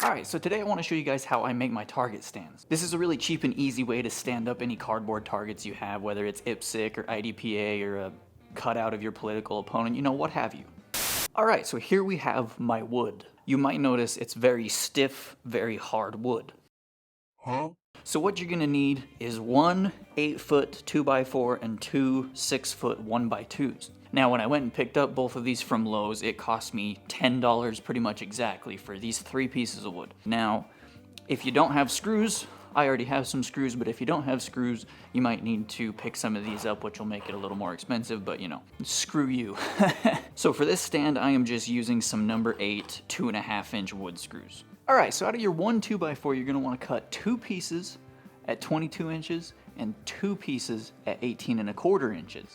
Alright, so today I want to show you guys how I make my target stands. This is a really cheap and easy way to stand up any cardboard targets you have, whether it's IPSC or IDPA or a cutout of your political opponent, you know, what have you. Alright, so here we have my wood. You might notice it's very stiff, very hard wood. So what you're gonna need is one 8-foot 2x4 and two 6-foot 1x2s. Now when I went and picked up both of these from Lowe's, it cost me $10 pretty much exactly for these 3 pieces of wood. Now, if you don't have screws, I already have some screws, but if you don't have screws, you might need to pick some of these up, which will make it a little more expensive, but you know, screw you. So for this stand, I am just using some number 8 2.5-inch wood screws. Alright, so out of your one 2x4, you're gonna wanna cut 2 pieces at 22 inches and 2 pieces at 18.25 inches.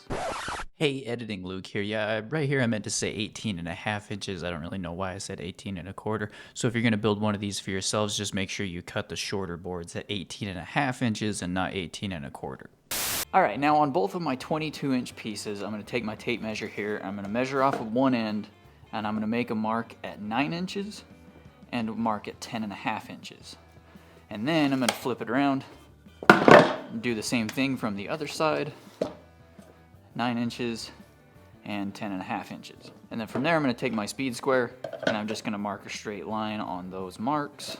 Hey, editing Luke here. Yeah, right here I meant to say 18.5 inches. I don't really know why I said 18.25. So if you're going to build one of these for yourselves, just make sure you cut the shorter boards at 18.5 inches and not 18.25. Alright, now on both of my 22-inch pieces, I'm going to take my tape measure here, I'm going to measure off of one end, and I'm going to make a mark at 9 inches and a mark at 10.5 inches. And then I'm going to flip it around and do the same thing from the other side. 9 inches and 10.5 inches. And then from there I'm going to take my speed square and I'm just going to mark a straight line on those marks.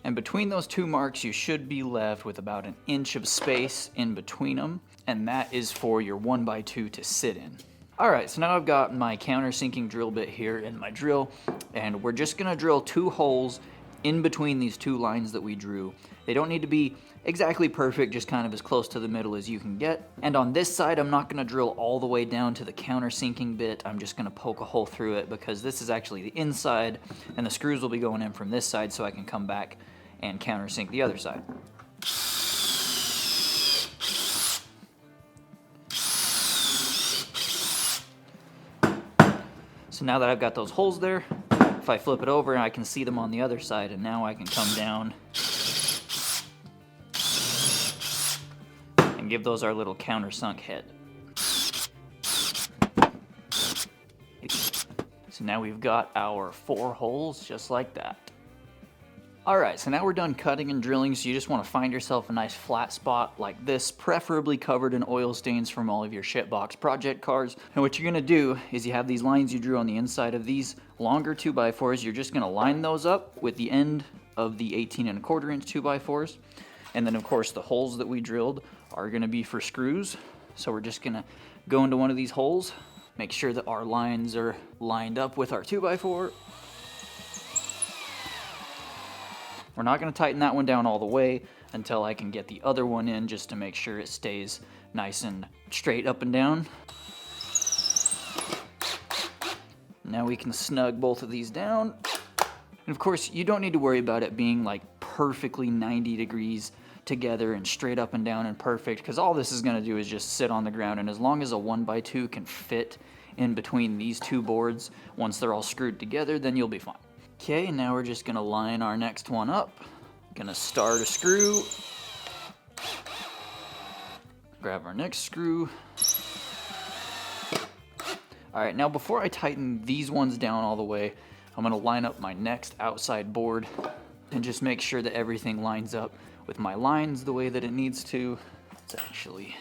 And between those 2 marks you should be left with about 1 inch of space in between them, and that is for your 1x2 to sit in. Alright, so now I've got my countersinking drill bit here in my drill, and we're just going to drill 2 holes in between these 2 lines that we drew. They don't need to be exactly perfect, just kind of as close to the middle as you can get. And on this side, I'm not going to drill all the way down to the countersinking bit. I'm just going to poke a hole through it because this is actually the inside, and the screws will be going in from this side so I can come back and countersink the other side. So now that I've got those holes there, if I flip it over, I can see them on the other side, and now I can come down and give those our little countersunk head. So now we've got our 4 holes just like that. Alright, so now we're done cutting and drilling, so you just want to find yourself a nice flat spot like this, preferably covered in oil stains from all of your shitbox project cars. And what you're going to do is you have these lines you drew on the inside of these longer 2x4s, you're just going to line those up with the end of the 18.25 inch 2x4s. And then of course the holes that we drilled are going to be for screws. So we're just going to go into one of these holes, make sure that our lines are lined up with our 2x4. We're not going to tighten that one down all the way until I can get the other one in, just to make sure it stays nice and straight up and down. Now we can snug both of these down. And of course, you don't need to worry about it being like perfectly 90 degrees together and straight up and down and perfect, because all this is going to do is just sit on the ground, and as long as a 1x2 can fit in between these 2 boards once they're all screwed together, then you'll be fine. Okay, now we're just going to line our next one up. Going to start a screw. Grab our next screw. Alright, now before I tighten these ones down all the way, I'm going to line up my next outside board and just make sure that everything lines up with my lines the way that it needs to. Let's actually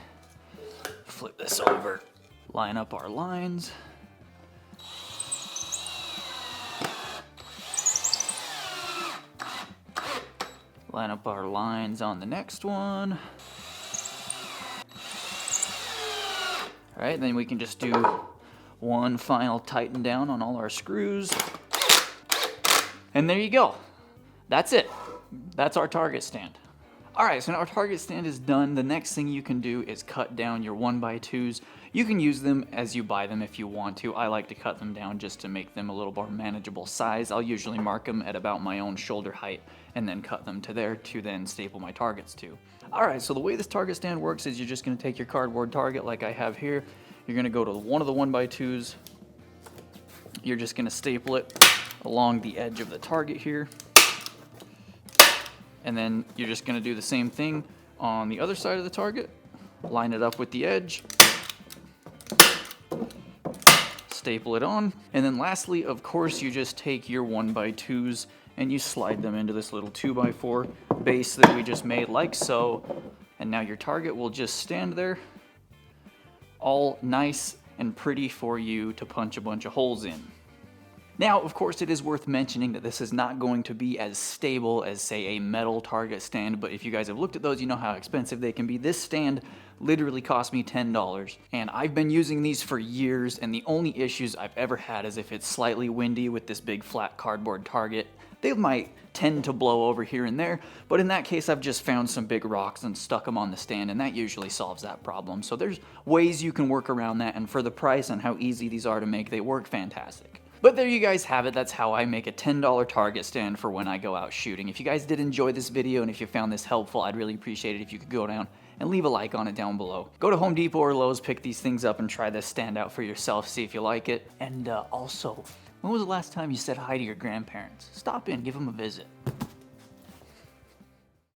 flip this over. Line up our lines. Line up our lines on the next one. Alright, then we can just do one final tighten down on all our screws. And there you go. That's it. That's our target stand. Alright, so now our target stand is done. The next thing you can do is cut down your 1x2s. You can use them as you buy them if you want to. I like to cut them down just to make them a little more manageable size. I'll usually mark them at about my own shoulder height and then cut them to there to then staple my targets to. Alright, so the way this target stand works is you're just going to take your cardboard target like I have here. You're going to go to one of the 1x2s. You're just going to staple it along the edge of the target here. And then you're just going to do the same thing on the other side of the target. Line it up with the edge. staple it on. And then lastly, of course, you just take your 1x2s and you slide them into this little 2x4 base that we just made like so. And now your target will just stand there, all nice and pretty for you to punch a bunch of holes in. Now, of course, it is worth mentioning that this is not going to be as stable as, say, a metal target stand, but if you guys have looked at those, you know how expensive they can be. This stand literally cost me $10, and I've been using these for years, and the only issues I've ever had is if it's slightly windy with this big flat cardboard target. They might tend to blow over here and there, but in that case, I've just found some big rocks and stuck them on the stand, and that usually solves that problem. So there's ways you can work around that, and for the price and how easy these are to make, they work fantastic. But there you guys have it. That's how I make a $10 target stand for when I go out shooting. If you guys did enjoy this video and if you found this helpful, I'd really appreciate it if you could go down and leave a like on it down below. Go to Home Depot or Lowe's, pick these things up and try this stand out for yourself, see if you like it. And also, when was the last time you said hi to your grandparents? Stop in, give them a visit.